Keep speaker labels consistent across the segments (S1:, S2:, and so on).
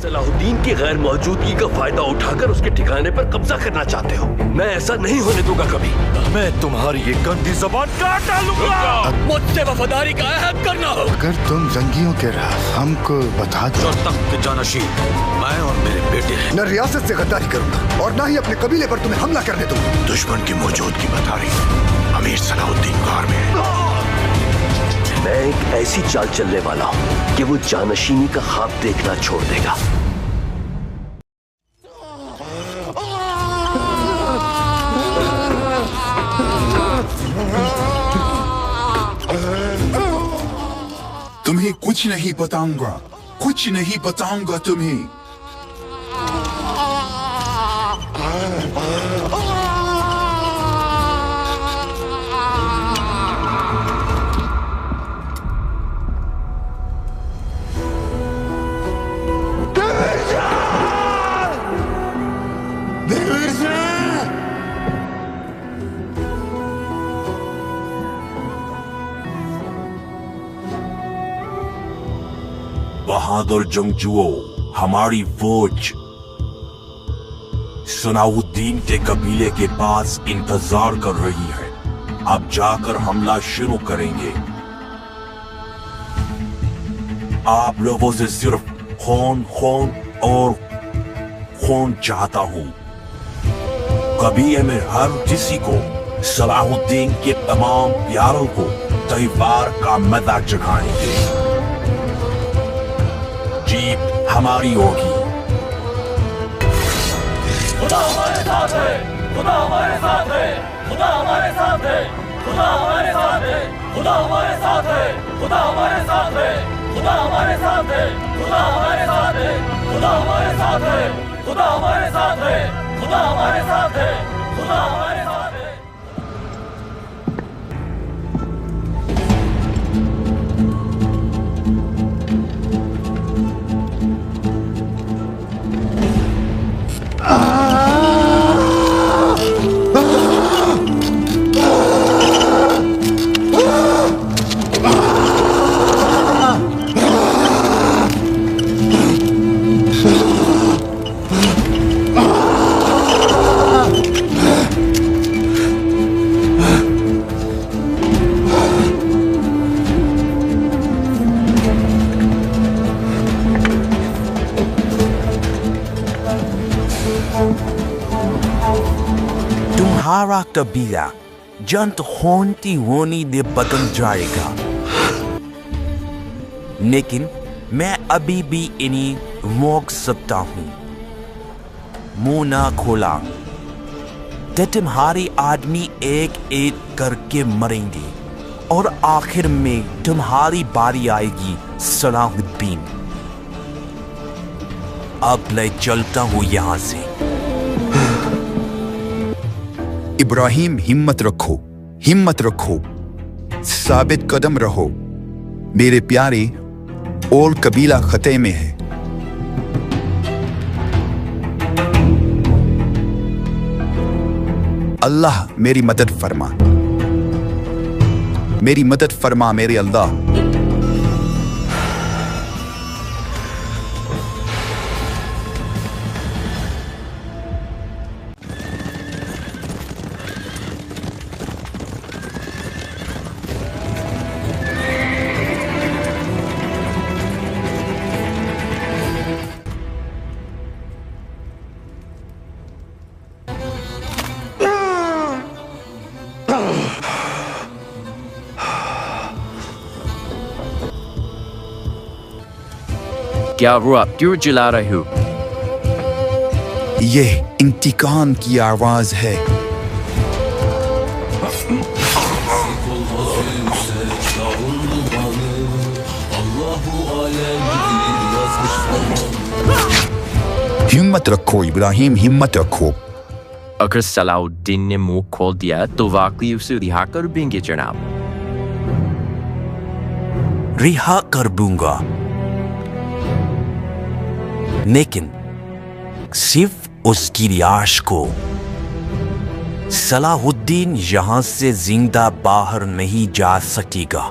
S1: صلاح الدین کی غیر موجودگی کا فائدہ اٹھا کر اس کے ٹھکانے پر قبضہ کرنا چاہتے ہو. میں ایسا نہیں ہونے دوں گا کبھی.
S2: میں تمہاری یہ گندی زبان کاٹ ڈالوں گا.
S1: مجھ سے وفاداری کا عہد کرنا ہو.
S3: اگر تم زنگیوں کے راز ہم کو بتا دو.
S2: تخت کے جانشین میں اور میرے بیٹے ہیں.
S3: نہ ریاست سے غداری کروں گا اور نہ ہی اپنے قبیلے پر تمہیں حملہ کرنے دوں گا.
S4: دشمن کی موجودگی بتا رہی امیر صلاح الدین غار میں ہے.
S1: میں ایک ایسی چال چلنے والا ہوں کہ وہ جانشینی کا خواب دیکھنا چھوڑ دے گا.
S4: تمہیں کچھ نہیں بتاؤں گا, کچھ نہیں بتاؤں گا تمہیں. بہادر جنگجوؤں, ہماری فوج صلاح الدین کے قبیلے کے پاس انتظار کر رہی ہے. اب جا کر حملہ شروع کریں گے. آپ لوگوں سے صرف خون خون اور خون چاہتا ہوں. قبیلے میں ہر کسی کو صلاح الدین کے تمام پیاروں کو تہوار کا مزہ چکھائیں گے. جیت ہماری ہوگی.
S1: خدا ہمارے ساتھ ہے, خدا ہمارے ساتھ ہے, خدا ہمارے ساتھ ہے, خدا ہمارے ساتھ ہے, خدا ہمارے ساتھ ہے, خدا ہمارے ساتھ ہے, خدا ہمارے ساتھ ہے, خدا ہمارے ساتھ ہے, خدا ہمارے ساتھ ہے, خدا ہمارے ساتھ ہے, خدا ہمارے ساتھ ہے, خدا ہمارے ساتھ ہے.
S5: تمہارا قبیلہ جنت ہونتی ہونی دے بدل جائے گا, لیکن میں ابھی بھی انہیں روک سکتا ہوں. منہ نہ کھولا کہ تمہارے آدمی ایک ایک کر کے مریں گے اور آخر میں تمہاری باری آئے گی صلاح الدین. اب میں چلتا ہوں یہاں سے.
S6: ابراہیم, ہمت رکھو, ہمت رکھو, ثابت قدم رہو. میرے پیارے, اول قبیلہ خطے میں ہے. اللہ میری مدد فرما, میری مدد فرما میرے اللہ.
S7: کیا وہ آپ کیوں چلا رہے ہو؟
S6: یہ انتقام کی آواز ہے. ہمت رکھو ابراہیم, ہمت رکھو.
S7: اگر صلاح الدین نے منہ کھول دیا تو واقعی اسے رہا کر دیں گے جناب.
S5: رہا کر دوں گا, لیکن صرف اس کی رہائش کو. صلاح الدین یہاں سے زندہ باہر نہیں جا سکے گا.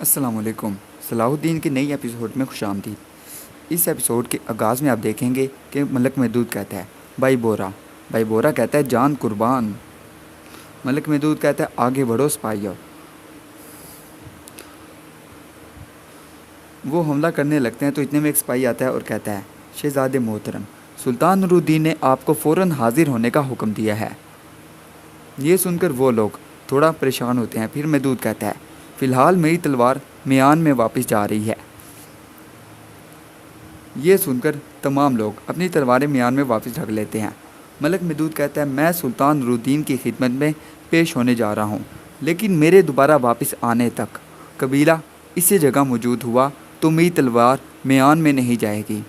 S8: السلام علیکم، صلاح الدین کے نئی ایپیسوڈ میں خوش آمدید۔ اس ایپیسوڈ کے آغاز میں آپ دیکھیں گے کہ ملک محدود کہتا ہے بھائی بورا کہتا ہے جان قربان۔ ملک محدود کہتا ہے آگے بڑھو سپاہیو۔ وہ حملہ کرنے لگتے ہیں تو اتنے میں ایک سپاہی آتا ہے اور کہتا ہے شہزادے محترم، سلطان نور الدین نے آپ کو فوراً حاضر ہونے کا حکم دیا ہے۔ یہ سن کر وہ لوگ تھوڑا پریشان ہوتے ہیں۔ پھر محدود کہتا ہے فی الحال میری تلوار میان میں واپس جا رہی ہے۔ یہ سن کر تمام لوگ اپنی تلواریں میان میں واپس رکھ لیتے ہیں۔ ملک محدود کہتا ہے میں سلطان نور الدین کی خدمت میں پیش ہونے جا رہا ہوں، لیکن میرے دوبارہ واپس آنے تک قبیلہ اسی جگہ موجود ہوا تو میری تلوار میان میں نہیں جائے گی۔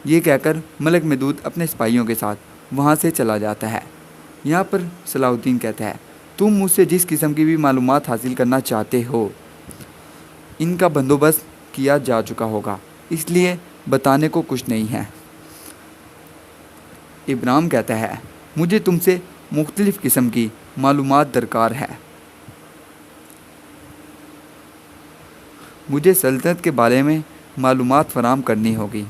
S8: یہ کہہ کر ملک محدود اپنے سپاہیوں کے ساتھ وہاں سے چلا جاتا ہے۔ یہاں پر صلاح الدین کہتا ہے تم مجھ سے جس قسم کی بھی معلومات حاصل کرنا چاہتے ہو ان کا بندوبست کیا جا چکا ہوگا، اس لیے بتانے کو کچھ نہیں ہے۔ ابراہیم کہتا ہے مجھے تم سے مختلف قسم کی معلومات درکار ہے۔ مجھے سلطنت کے بارے میں معلومات فراہم کرنی ہوگی۔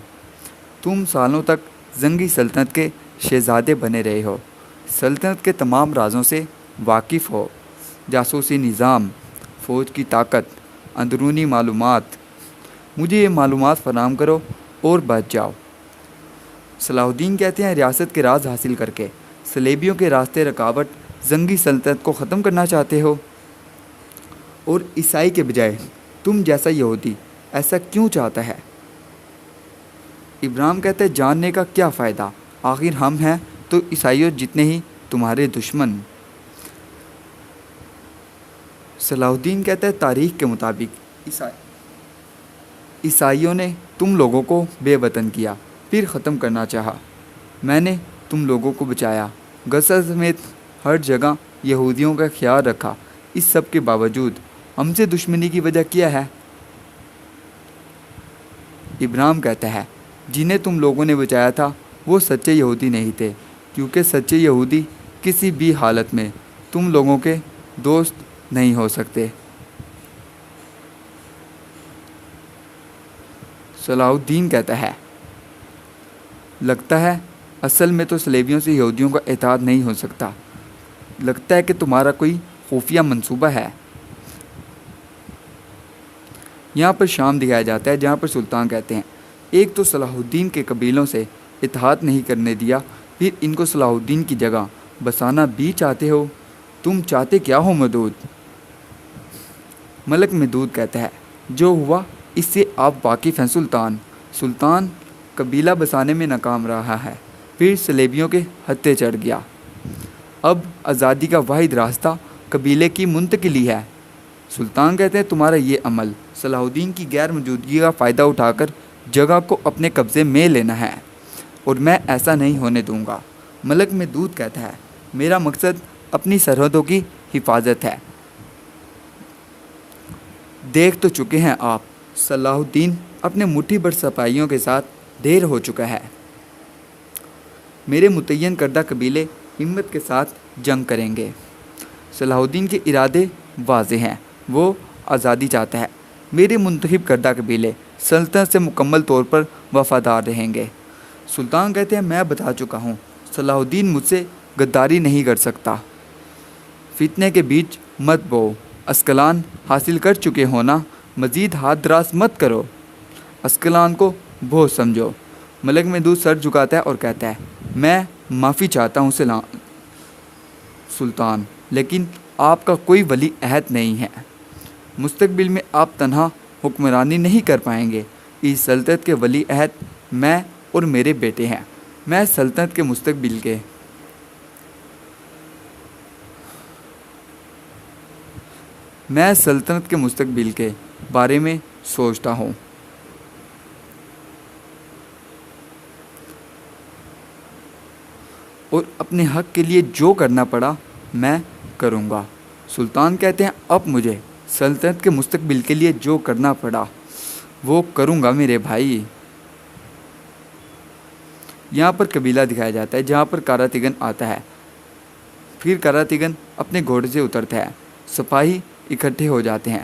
S8: تم سالوں تک زنگی سلطنت کے شہزادے بنے رہے ہو، سلطنت کے تمام رازوں سے واقف ہو، جاسوسی نظام، فوج کی طاقت، اندرونی معلومات۔ مجھے یہ معلومات فراہم کرو اور بچ جاؤ۔ صلاح الدین کہتے ہیں ریاست کے راز حاصل کر کے صلیبیوں کے راستے رکاوٹ زنگی سلطنت کو ختم کرنا چاہتے ہو، اور عیسائی کے بجائے تم جیسا یہودی ایسا کیوں چاہتا ہے؟ ابراہیم کہتے ہیں جاننے کا کیا فائدہ، آخر ہم ہیں تو عیسائیوں جتنے ہی تمہارے دشمن۔ صلاح الدین کہتا ہے تاریخ کے مطابق عیسائیوں نے تم لوگوں کو بے وطن کیا، پھر ختم کرنا چاہا۔ میں نے تم لوگوں کو بچایا، غزہ سمیت ہر جگہ یہودیوں کا خیال رکھا۔ اس سب کے باوجود ہم سے دشمنی کی وجہ کیا ہے؟ ابراہیم کہتا ہے جنہیں تم لوگوں نے بچایا تھا وہ سچے یہودی نہیں تھے، کیونکہ سچے یہودی کسی بھی حالت میں تم لوگوں کے دوست نہیں ہو سکتے۔ صلاح الدین کہتا ہے لگتا ہے اصل میں تو صلیبیوں سے یہودیوں کا اتحاد نہیں ہو سکتا، لگتا ہے کہ تمہارا کوئی خفیہ منصوبہ ہے۔ یہاں پر شام دکھایا جاتا ہے جہاں پر سلطان کہتے ہیں ایک تو صلاح الدین کے قبیلوں سے اتحاد نہیں کرنے دیا، پھر ان کو صلاح الدین کی جگہ بسانا بھی چاہتے ہو، تم چاہتے کیا ہو محدود؟ ملک محدود کہتا ہے جو ہوا اس سے آپ واقف ہیں سلطان قبیلہ بسانے میں ناکام رہا ہے، پھر صلیبیوں کے ہتھے چڑھ گیا۔ اب آزادی کا واحد راستہ قبیلے کی منتقلی ہے۔ سلطان کہتے ہیں تمہارا یہ عمل صلاح الدین کی غیر موجودگی کا فائدہ اٹھا کر جگہ کو اپنے قبضے میں لینا ہے، اور میں ایسا نہیں ہونے دوں گا۔ ملک محدود کہتا ہے میرا مقصد اپنی سرحدوں کی حفاظت ہے۔ دیکھ تو چکے ہیں آپ، صلاح الدین اپنے مٹھی بھر سپاہیوں کے ساتھ ڈھیر ہو چکا ہے۔ میرے متعین کردہ قبیلے ہمت کے ساتھ جنگ کریں گے۔ صلاح الدین کے ارادے واضح ہیں، وہ آزادی چاہتا ہے۔ میرے منتخب کردہ قبیلے سلطنت سے مکمل طور پر وفادار رہیں گے۔ سلطان کہتے ہیں میں بتا چکا ہوں صلاح الدین مجھ سے غداری نہیں کر سکتا۔ فتنے کے بیچ مت بو، اسکلان حاصل کر چکے ہونا، مزید ہاتھ دراز مت کرو، اسکلان کو بہت سمجھو۔ ملک محدود سر جھکاتا ہے اور کہتا ہے میں معافی چاہتا ہوں سلطان، لیکن آپ کا کوئی ولی عہد نہیں ہے۔ مستقبل میں آپ تنہا حکمرانی نہیں کر پائیں گے۔ اس سلطنت کے ولی عہد میں اور میرے بیٹے ہیں۔ میں سلطنت کے مستقبل کے بارے میں سوچتا ہوں۔ اور اپنے حق کے لیے جو کرنا پڑا میں کروں گا۔ سلطان کہتے ہیں اب مجھے سلطنت کے مستقبل کے لیے جو کرنا پڑا وہ کروں گا میرے بھائی۔ یہاں پر قبیلہ دکھایا جاتا ہے جہاں پر کاراتگن آتا ہے۔ پھر کاراتگن اپنے گھوڑے سے اترتا ہے، سپاہی اکٹھے ہو جاتے ہیں،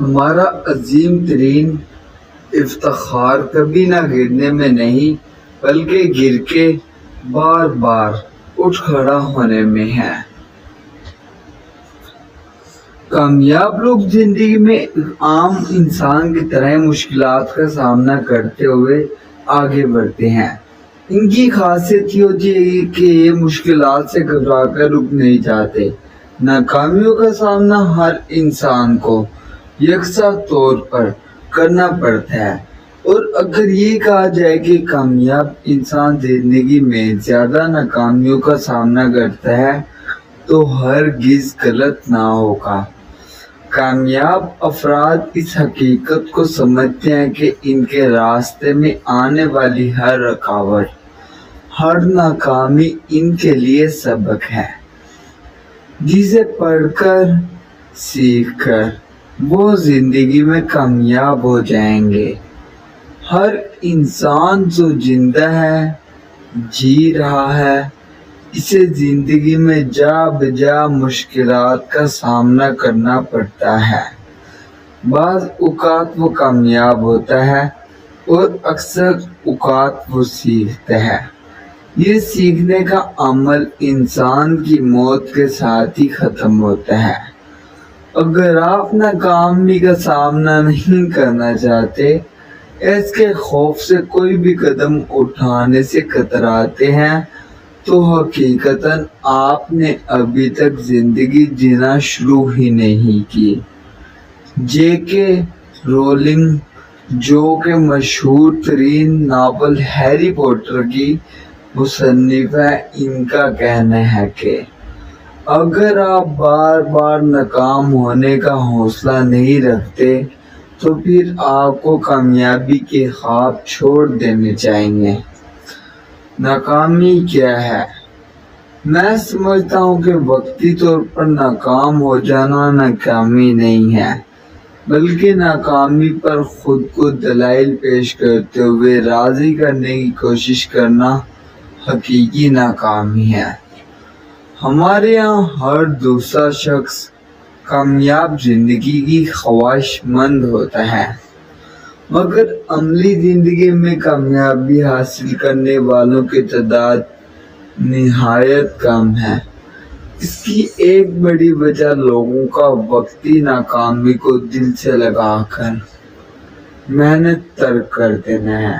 S9: ہمارا عظیم ترین افتخار کبھی نہ گرنے میں نہیں بلکہ گر کے بار بار اٹھ کھڑا ہونے میں ہے۔ کامیاب لوگ زندگی میں عام انسان کی طرح مشکلات کا سامنا کرتے ہوئے آگے بڑھتے ہیں۔ ان کی خاصیت یہ ہوتی ہے کہ یہ مشکلات سے گھبرا کر رک نہیں جاتے۔ ناکامیوں کا سامنا ہر انسان کو یکساں طور پر کرنا پڑتا ہے، اور اگر یہ کہا جائے کہ کامیاب انسان زندگی میں زیادہ ناکامیوں کا سامنا کرتا ہے تو ہرگز غلط نہ ہوگا۔ کامیاب افراد اس حقیقت کو سمجھتے ہیں کہ ان کے راستے میں آنے والی ہر رکاوٹ، ہر ناکامی ان کے لیے سبق ہے، جسے پڑھ کر سیکھ کر وہ زندگی میں کامیاب ہو جائیں گے۔ ہر انسان جو زندہ ہے، جی رہا ہے، اسے زندگی میں جا بجا مشکلات کا سامنا کرنا پڑتا ہے۔ بعض اوقات وہ کامیاب ہوتا ہے اور اکثر اوقات وہ سیکھتا ہے۔ یہ سیکھنے کا عمل انسان کی موت کے ساتھ ہی ختم ہوتا ہے۔ اگر آپ ناکامی کا سامنا نہیں کرنا چاہتے، اس کے خوف سے کوئی بھی قدم اٹھانے سے کتراتے ہیں، تو حقیقتاً آپ نے ابھی تک زندگی جینا شروع ہی نہیں کی۔ جے کے رولنگ، جو کہ مشہور ترین ناول ہیری پوٹر کی مصنف ہے، ان کا کہنا ہے کہ اگر آپ بار بار ناکام ہونے کا حوصلہ نہیں رکھتے تو پھر آپ کو کامیابی کے خواب چھوڑ دینے چاہیے۔ ناکامی کیا ہے؟ میں سمجھتا ہوں کہ وقتی طور پر ناکام ہو جانا ناکامی نہیں ہے، بلکہ ناکامی پر خود کو دلائل پیش کرتے ہوئے راضی کرنے کی کوشش کرنا حقیقی ناکامی ہے۔ ہمارے یہاں ہر دوسرا شخص کامیاب زندگی کی خواہش مند ہوتا ہے، مگر عملی زندگی میں کامیابی حاصل کرنے والوں کی تعداد نہایت کم ہے۔ اس کی ایک بڑی وجہ لوگوں کا وقتی ناکامی کو دل سے لگا کر محنت ترک کر دینا ہے۔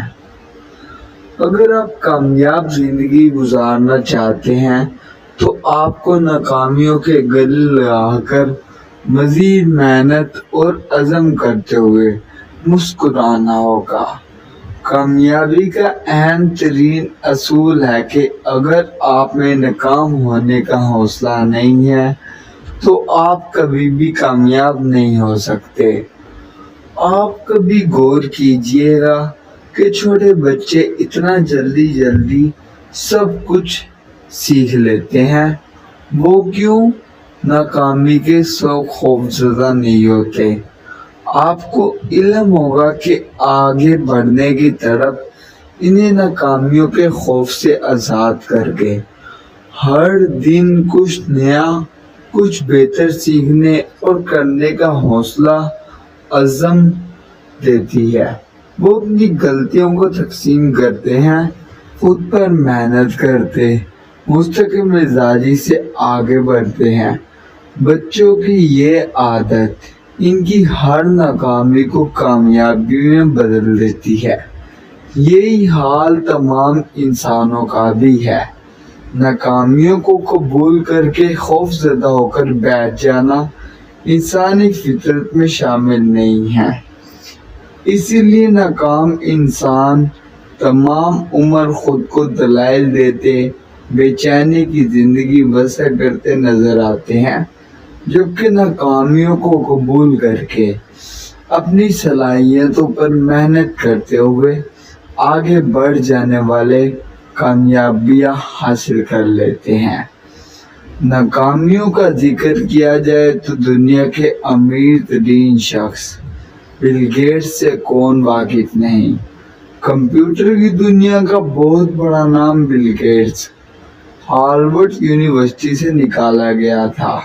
S9: اگر آپ کامیاب زندگی گزارنا چاہتے ہیں تو آپ کو ناکامیوں کے گلے لگا کر مزید محنت اور عزم کرتے ہوئے مسکرانا ہوگا۔ کامیابی کا اہم ترین اصول ہے کہ اگر آپ میں ناکام ہونے کا حوصلہ نہیں ہے تو آپ کبھی بھی کامیاب نہیں ہو سکتے۔ آپ کبھی غور کیجئے گا کہ چھوٹے بچے اتنا جلدی سب کچھ سیکھ لیتے ہیں، وہ کیوں؟ ناکامی کے سو خوفزدہ نہیں ہوتے۔ آپ کو علم ہوگا کہ آگے بڑھنے کی طرف انہیں ناکامیوں کے خوف سے آزاد کر کے ہر دن کچھ نیا، کچھ بہتر سیکھنے اور کرنے کا حوصلہ عزم دیتی ہے۔ وہ اپنی غلطیوں کو تقسیم کرتے ہیں، خود پر محنت کرتے، مستقل مزاجی سے آگے بڑھتے ہیں۔ بچوں کی یہ عادت ان کی ہر ناکامی کو کامیابی میں بدل دیتی ہے۔ یہی حال تمام انسانوں کا بھی ہے۔ ناکامیوں کو قبول کر کے خوف زدہ ہو کر بیٹھ جانا انسانی فطرت میں شامل نہیں ہے۔ اسی لیے ناکام انسان تمام عمر خود کو دلائل دیتے، بے چینی کی زندگی بسر کرتے نظر آتے ہیں، جبکہ ناکامیوں کو قبول کر کے اپنی صلاحیتوں پر محنت کرتے ہوئے آگے بڑھ جانے والے کامیابیاں حاصل کر لیتے ہیں۔ ناکامیوں کا ذکر کیا جائے تو دنیا کے امیر ترین شخص بل گیٹس سے کون واقف نہیں؟ کمپیوٹر کی دنیا کا بہت بڑا نام بل گیٹس ہارورڈ یونیورسٹی سے نکالا گیا تھا۔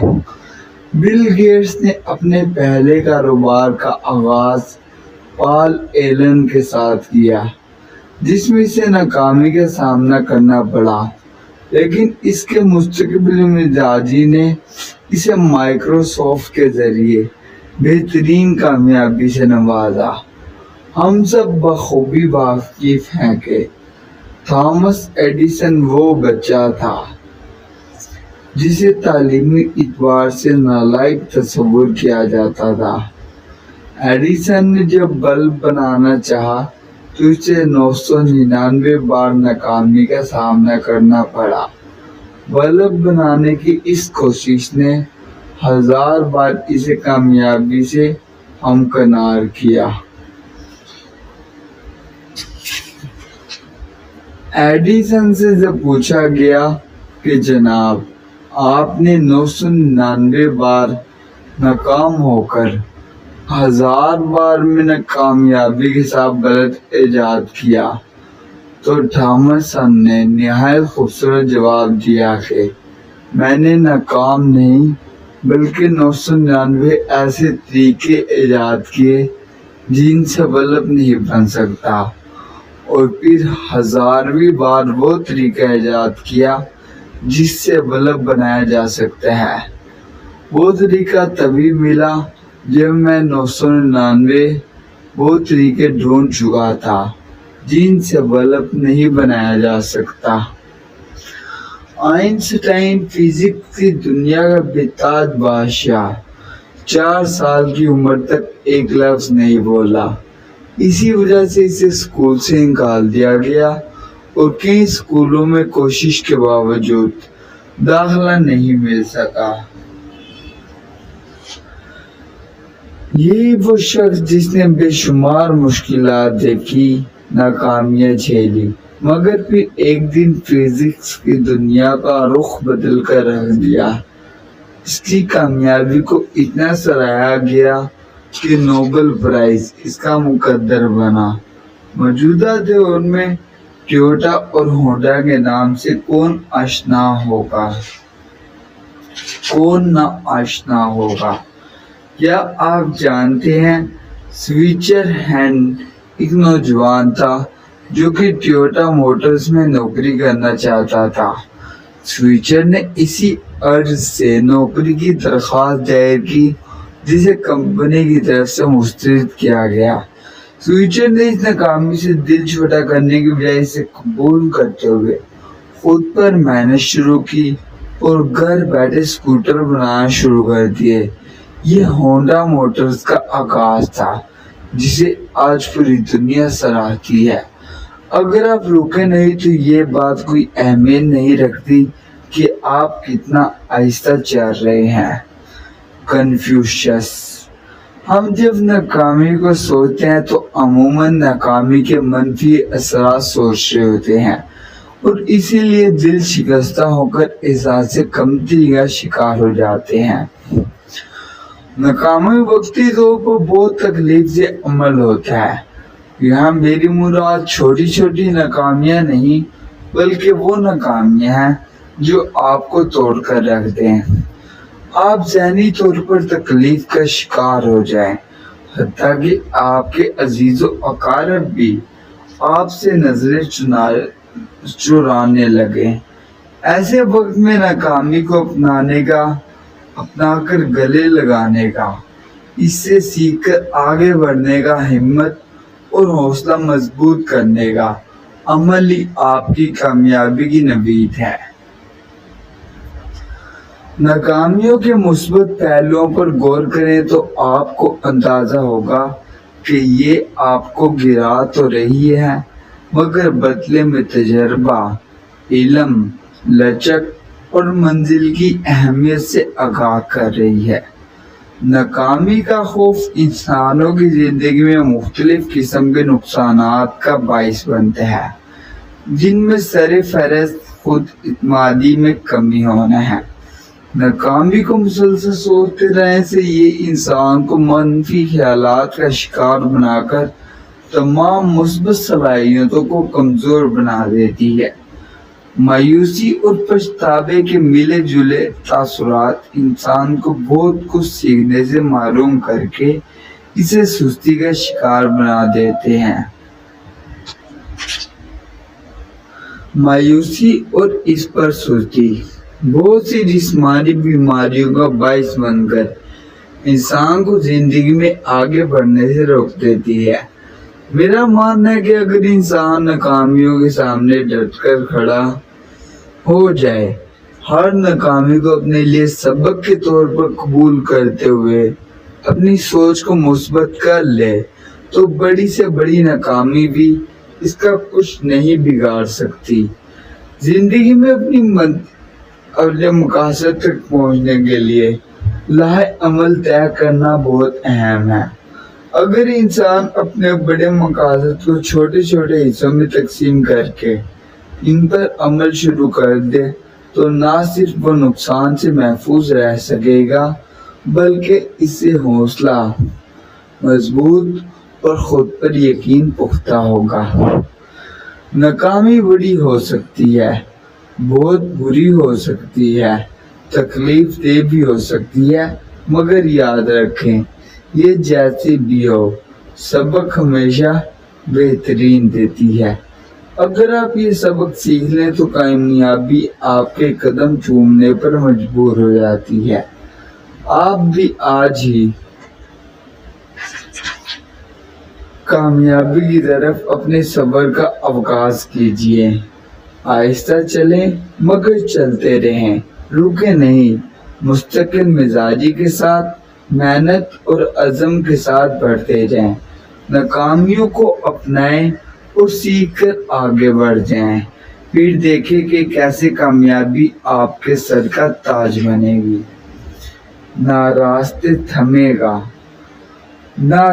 S9: بل گیٹس نے اپنے پہلے کاروبار کا آغاز پال ایلن کے ساتھ کیا، جس میں اسے ناکامی کا سامنا کرنا پڑا، لیکن اس کے مستقبل مزاجی نے اسے مائکروسافٹ کے ذریعے بہترین کامیابی سے نوازا۔ ہم سب بخوبی واقف ہیں کہ تھامس ایڈیسن وہ بچہ تھا جسے تعلیمی اعتبار سے نالائق تصور کیا جاتا تھا۔ ایڈیسن نے جب بلب بنانا چاہا تو اسے 999 بار ناکامی کا سامنا کرنا پڑا۔ بلب بنانے کی اس کوشش نے 1000 بار اسے کامیابی سے ہمکنار کیا۔ ایڈیسن سے جب پوچھا گیا کہ جناب، آپ نے 999 بار ناکام ہو کر 1000 بار میں ناکامیابی کے ساتھ غلط ایجاد کیا، تو تھامسن نے نہایت خوبصورت جواب دیا کہ میں نے ناکام نہیں بلکہ 999 ایسے طریقے ایجاد کیے جن سے بلب نہیں بن سکتا، اور پھر 1000ویں بار وہ طریقہ ایجاد کیا جس سے بلب بنایا جا سکتا ہے۔ وہ طریقہ تبھی ملا جب میں 999 وہ طریقے ڈھونڈ چکا تھا جن سے بلب نہیں بنایا جا سکتا۔ آئنسٹائن فزکس کی دنیا کا بےتاج بادشاہ 4 سال کی عمر تک ایک لفظ نہیں بولا۔ اسی وجہ سے اسے اسکول سے نکال دیا گیا اور کئی اسکولوں میں کوشش کے باوجود داخلہ نہیں مل سکا۔ یہی وہ شخص جس نے بے شمار مشکلات دیکھی، ناکامیاں جھیلی، مگر پھر ایک دن فزکس کی دنیا کا رخ بدل کر رکھ دیا۔ اس کی کامیابی کو اتنا سراہا گیا کہ نوبل پرائز اس کا مقدر بنا۔ موجودہ دور میں ٹویوٹا اور ہونڈا کے نام سے کون نہ آشنا ہوگا؟ کیا آپ جانتے ہیں سوئچر ہینڈ ایک نوجوان تھا جو کہ ٹویوٹا موٹرز میں نوکری کرنا چاہتا تھا۔ سوئچر نے اسی عرض سے نوکری کی درخواست دائر کی جسے کمپنی کی طرف سے مسترد کیا گیا۔ سوئچر نے اس ناکامی سے دل چھوٹا کرنے کی بجائے اسے قبول کرتے ہوئے خود پر محنت شروع کی اور گھر بیٹھے اسکوٹر بنانا شروع کر دیے۔ یہ ہونڈا موٹرز کا آغاز تھا جسے آج پوری دنیا سراہتی ہے۔ اگر آپ رکے نہیں تو یہ بات کوئی اہمیت نہیں رکھتی کہ آپ کتنا آہستہ چل رہے ہیں۔ کنفیوشس۔ ہم جب ناکامی کو سوچتے ہیں تو عموماً ناکامی کے منفی اثرات سوچ رہے ہوتے ہیں، اور اسی لیے دل شکستہ ہو کر احساس کمتری کا شکار ہو جاتے ہیں۔ ناکامی وقتی طور پر بہت تکلیف سے عمل ہوتا ہے۔ یہاں میری مراد چھوٹی چھوٹی ناکامیاں نہیں بلکہ وہ ناکامیاں ہیں جو آپ کو توڑ کر رکھ دیں۔ آپ ذہنی طور پر تکلیف کا شکار ہو جائیں، حتیٰ کہ آپ کے عزیز و اقارب بھی آپ سے نظریں چرانے لگیں۔ ایسے وقت میں ناکامی کو اپنا کر گلے لگانے کا، اس سے سیکھ کر آگے بڑھنے کا ہمت اور حوصلہ مضبوط کرنے کا عمل ہی آپ کی کامیابی کی نوید ہے۔ ناکامیوں کے مثبت پہلوؤں پر غور کریں تو آپ کو اندازہ ہوگا کہ یہ آپ کو گرا تو رہی ہے مگر بدلے میں تجربہ، علم، لچک اور منزل کی اہمیت سے آگاہ کر رہی ہے۔ ناکامی کا خوف انسانوں کی زندگی میں مختلف قسم کے نقصانات کا باعث بنتا ہے، جن میں سر فہرست خود اعتمادی میں کمی ہونا ہے۔ ناکامی کو مسلسل سوچتے رہنے سے یہ انسان کو منفی خیالات کا شکار بنا کر تمام مثبت صلاحیتوں کو کمزور بنا دیتی ہے۔ مایوسی اور پچھتاوے کے ملے جلے تاثرات انسان کو بہت کچھ سیکھنے سے محروم کر کے اسے سستی کا شکار بنا دیتے ہیں۔ مایوسی اور اس پر سستی بہت سی جسمانی بیماریوں کا باعث بن کر انسان کو زندگی میں آگے بڑھنے سے روک دیتی ہے۔ میرا ماننا ہے کہ اگر انسان ناکامیوں کے سامنے ڈٹ کر کھڑا ہو جائے، ہر ناکامی کو اپنے لیے سبق کے طور پر قبول کرتے ہوئے اپنی سوچ کو مثبت کر لے تو بڑی سے بڑی ناکامی بھی اس کا کچھ نہیں بگاڑ سکتی۔ زندگی میں اپنے مقاصد تک پہنچنے کے لیے لاہ عمل طے کرنا بہت اہم ہے۔ اگر انسان اپنے بڑے مقاصد کو چھوٹے چھوٹے حصوں میں تقسیم کر کے ان پر عمل شروع کر دے تو نہ صرف وہ نقصان سے محفوظ رہ سکے گا بلکہ اس سے حوصلہ مضبوط اور خود پر یقین پختہ ہوگا۔ ناکامی بڑی ہو سکتی ہے، بہت بری ہو سکتی ہے، تکلیف دہ بھی ہو سکتی ہے، مگر یاد رکھیں یہ جیسی بھی ہو سبق ہمیشہ بہترین دیتی ہے۔ اگر آپ یہ سبق سیکھ لیں تو کامیابی آپ کے قدم چومنے پر مجبور ہو جاتی ہے۔ آپ بھی آج ہی کامیابی کی طرف اپنے صبر کا آغاز کیجیے۔ آہستہ چلیں مگر چلتے رہیں، رکے نہیں، مستقل مزاجی کے ساتھ محنت اور عزم کے ساتھ بڑھتے جائیں، ناکامیوں کو اپنائیں اور سیکھ کر آگے بڑھ جائیں، پھر دیکھیں کہ کیسے کامیابی آپ کے سر کا تاج بنے گی۔ نہ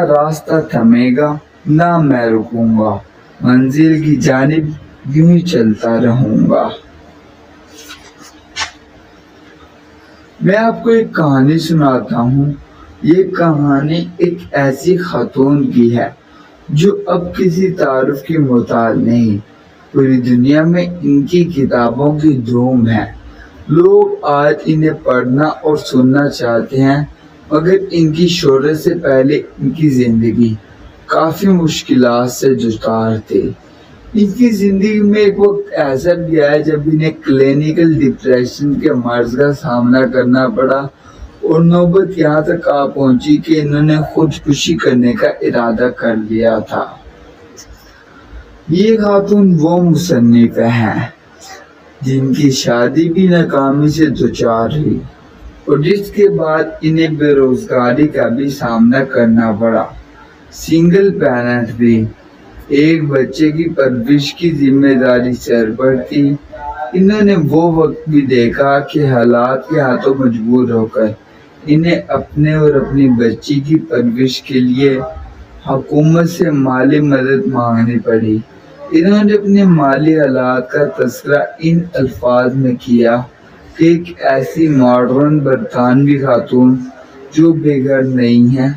S9: راستہ تھمے گا نہ میں رکوں گا، منزل کی جانب یوں ہی چلتا رہوں گا۔ میں آپ کو ایک کہانی سناتا ہوں۔ یہ کہانی ایک ایسی خاتون کی ہے جو اب کسی تعارف کی محتاج نہیں، پوری دنیا میں ان کی کتابوں کی دھوم ہے۔ لوگ آج انہیں پڑھنا اور سننا چاہتے ہیں، مگر ان کی شہرت سے پہلے ان کی زندگی کافی مشکلات سے دوچار تھی۔ ان کی زندگی میں ایک وقت ایسا بھی آیا جب انہیں کلینیکل ڈپریشن کے مرض کا سامنا کرنا پڑا اور نوبت یہاں تک آ پہنچی کہ انہوں نے خودکشی کرنے کا ارادہ کر لیا تھا۔ یہ خاتون وہ مصنف ہیں جن کی شادی بھی ناکامی سے دوچار ہوئی اور جس کے بعد انہیں بے روزگاری کا بھی سامنا کرنا پڑا۔ سنگل پیرنٹ بھی، ایک بچے کی پرورش کی ذمہ داری سر پر تھی۔ انہوں نے وہ وقت بھی دیکھا کہ حالات کے ہاتھوں مجبور ہو کر انہیں اپنے اور اپنی بچی کی پرورش کے لیے حکومت سے مالی مدد مانگنی پڑی۔ انہوں نے اپنے مالی حالات کا تذکرہ ان الفاظ میں کیا کہ ایک ایسی ماڈرن برطانوی خاتون جو بے گھر نہیں ہے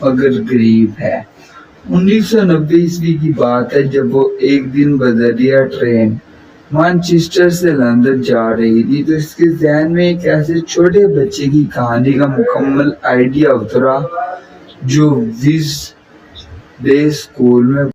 S9: مگر غریب ہے۔ 1990 عیسوی کی بات ہے جب وہ ایک دن بذریعہ ٹرین مانچسٹر سے لندن جا رہی تھی تو اس کے ذہن میں ایک ایسے چھوٹے بچے کی کہانی کا مکمل آئیڈیا اترا جو ویز ڈے اسکول میں